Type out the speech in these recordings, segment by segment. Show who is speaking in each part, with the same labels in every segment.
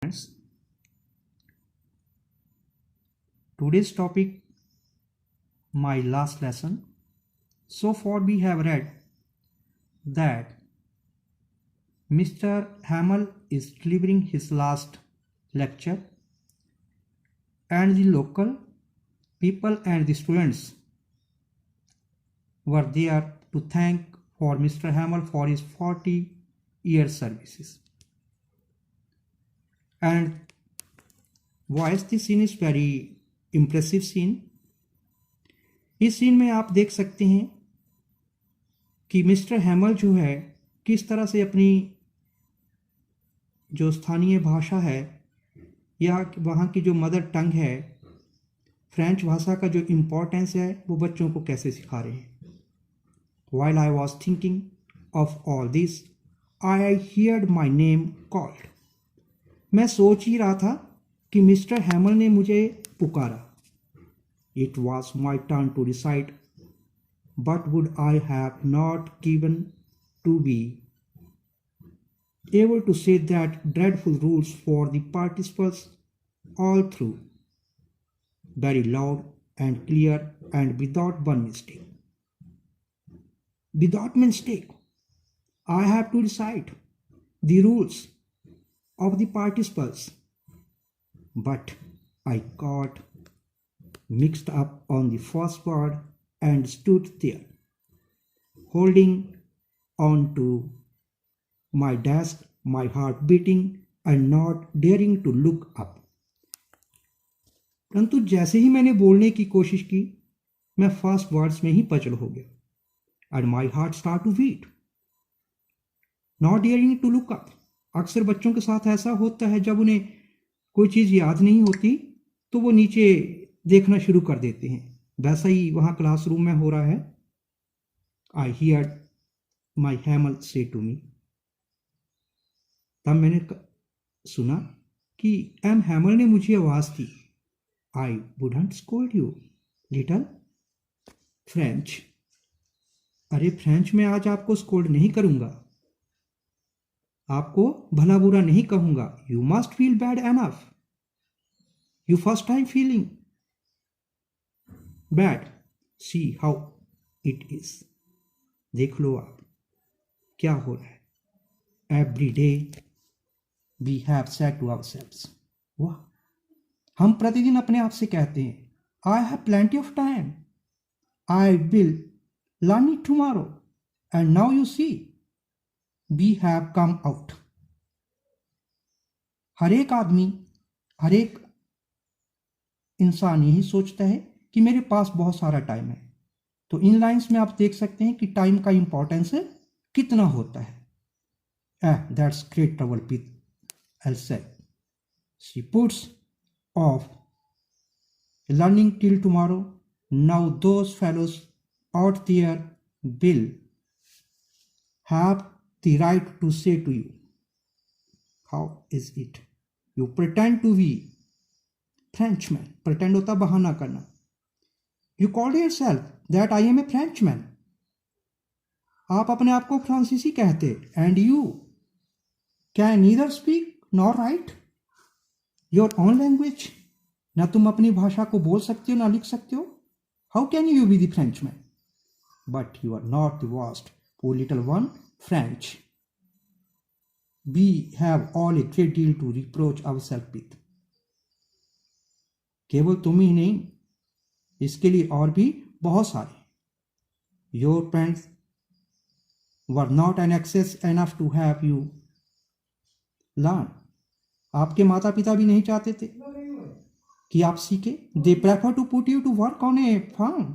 Speaker 1: Friends, today's topic, my last lesson. So far we have read that Mr. Hamel is delivering his last lecture and the local people and the students were there to thank for Mr. Hamel for his 40-year services. And why this scene is very impressive scene. इस scene में आप देख सकते हैं कि mister हैमल जो है किस तरह से अपनी जो स्थानीय भाषा है या वहाँ की जो मदर टंग है फ्रेंच भाषा का जो इम्पोर्टेंस है वो बच्चों को कैसे सिखा रहे हैं. While I was thinking of all this, I heard my name called. मैं सोच ही रहा था कि मिस्टर हैमल ने मुझे पुकारा. It was my turn to recite, but would I have not given to be able to say that dreadful rules for the participles all through, very loud and clear and without one mistake. Without mistake, I have to recite the rules of the participles, but I got mixed up on the first word and stood there, holding on to my desk, my heart beating and not daring to look up. परंतु जैसे ही मैंने बोलने की कोशिश की मैं first words में ही puzzle हो गया and my heart start to beat, not daring to look up. अक्सर बच्चों के साथ ऐसा होता है जब उन्हें कोई चीज़ याद नहीं होती तो वो नीचे देखना शुरू कर देते हैं. वैसा ही वहाँ क्लासरूम में हो रहा है. I heard my Hamel say to me. तब मैंने सुना कि एम हैमल ने मुझे आवाज़ दी. I wouldn't scold you, little French. अरे फ्रेंच में आज आपको स्कोल्ड नहीं करूँगा, आपको भला बुरा नहीं कहूँगा. You must feel bad enough. You first time feeling bad. See how it is. देख लो आप क्या हो रहा है. Every day we have said to ourselves. वाह, हम प्रतिदिन अपने आप से कहते हैं I have plenty of time, I will learn it tomorrow, and now you see we have come out. हर एक आदमी, हर एक इंसान यही सोचता है कि मेरे पास बहुत सारा टाइम है. तो इन लाइंस में आप देख सकते हैं कि टाइम का इंपॉर्टेंस कितना होता है. That's great trouble with else. She puts of learning till tomorrow. Now those fellows out there will have the right to say to you, how is it you pretend to be Frenchman. pretend होता बहाना करना. you call yourself that I am a Frenchman. आप अपने आप को फ्रांसीसी कहते and you can neither speak nor write your own language. ना तुम अपनी भाषा को बोल सकते हो ना लिख सकते हो. how can you be the Frenchman? But you are not the worst, poor little one, French. We have all a great deal to reproach ourselves with. केवल तुम ही नहीं, इसके लिए और भी बहुत सारे. Your parents were not an access enough to have you learn. आपके माता पिता भी नहीं चाहते थे कि आप सीखे. They prefer to put you to work on a farm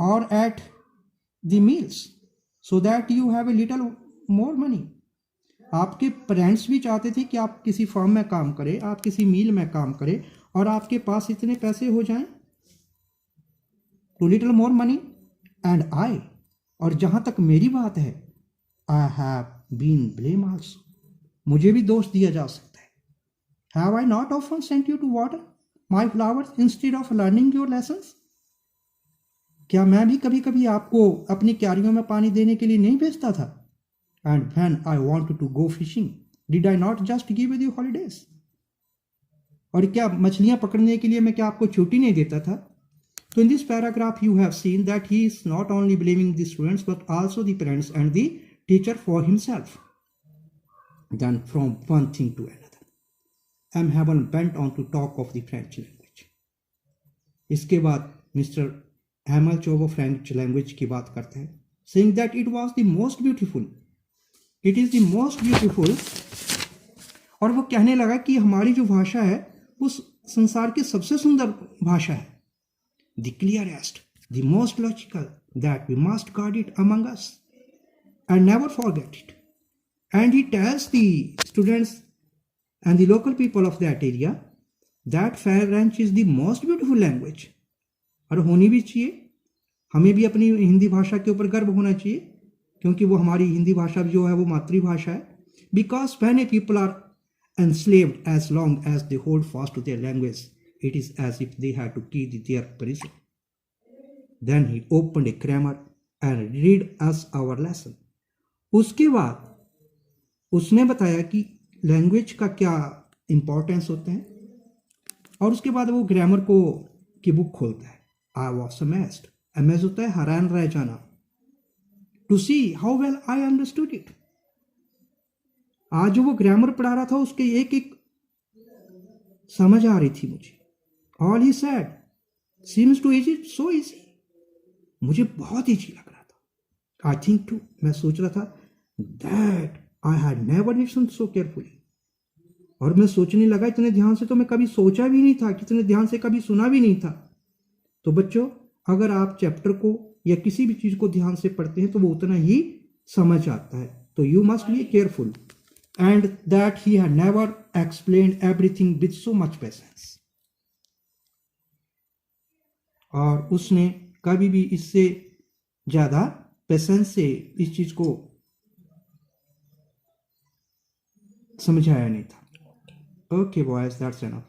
Speaker 1: or at the meals so that you have a little more money. आपके पेरेंट्स भी चाहते थे कि आप किसी फर्म में काम करें, आप किसी मील में काम करें और आपके पास इतने पैसे हो जाएं. Too little more money and I. और जहां तक मेरी बात है, I have been blame also. मुझे भी दोष दिया जा सकता है. Have I not often sent you to water my flowers instead of learning your lessons. क्या मैं भी कभी कभी आपको अपनी क्यारियों में पानी देने के लिए नहीं भेजता था? And when I wanted to go fishing did I not just give you holidays? और क्या मछलियां पकड़ने के लिए मैं क्या आपको चोटी नहीं देता था? तो in this paragraph you have seen that he is not only blaming the students but also the parents and the teacher for himself. Then from one thing to another M Hamel went on to talk of the French language. इसके बाद mister हैमल जो वो French language की बात करते हैं, saying that it was the most beautiful, it is the most beautiful. और वो कहने लगा कि हमारी जो भाषा है वो संसार की सबसे सुंदर भाषा है. The clearest, the most logical, that we must guard it among us and never forget it. And he tells the students and the local people of that area that French is the most beautiful language. और होनी भी चाहिए, हमें भी अपनी हिंदी भाषा के ऊपर गर्व होना चाहिए क्योंकि वो हमारी हिंदी भाषा जो है वो मातृभाषा है. Because many people are enslaved as long as they hold fast to their language, it is as if they had to keep their prison. Then he opened a grammar and read us our lesson. उसके बाद उसने बताया कि language का क्या importance होते हैं और उसके बाद वो ग्रामर को की बुक खोलता है. I was amazed. अमेज होता है हैरान रह जाना. To see how well I understood it. आज जो वो ग्रामर पढ़ा रहा था उसके एक एक समझ आ रही थी मुझे. All he said seems too easy, so easy. मुझे बहुत इजी लग रहा था. आई थिंक टू, मैं सोच रहा था that I had never listened so carefully. और मैं सोचने लगा इतने ध्यान से तो मैं कभी सोचा भी नहीं था, कितने ध्यान से कभी सुना भी नहीं था. तो बच्चों, अगर आप चैप्टर को या किसी भी चीज को ध्यान से पढ़ते हैं तो वो उतना ही समझ आता है. तो you must be careful. And that he had never explained everything with so much patience. और उसने कभी भी इससे ज्यादा पेशेंस से इस चीज को समझाया नहीं था. Okay boys, that's enough.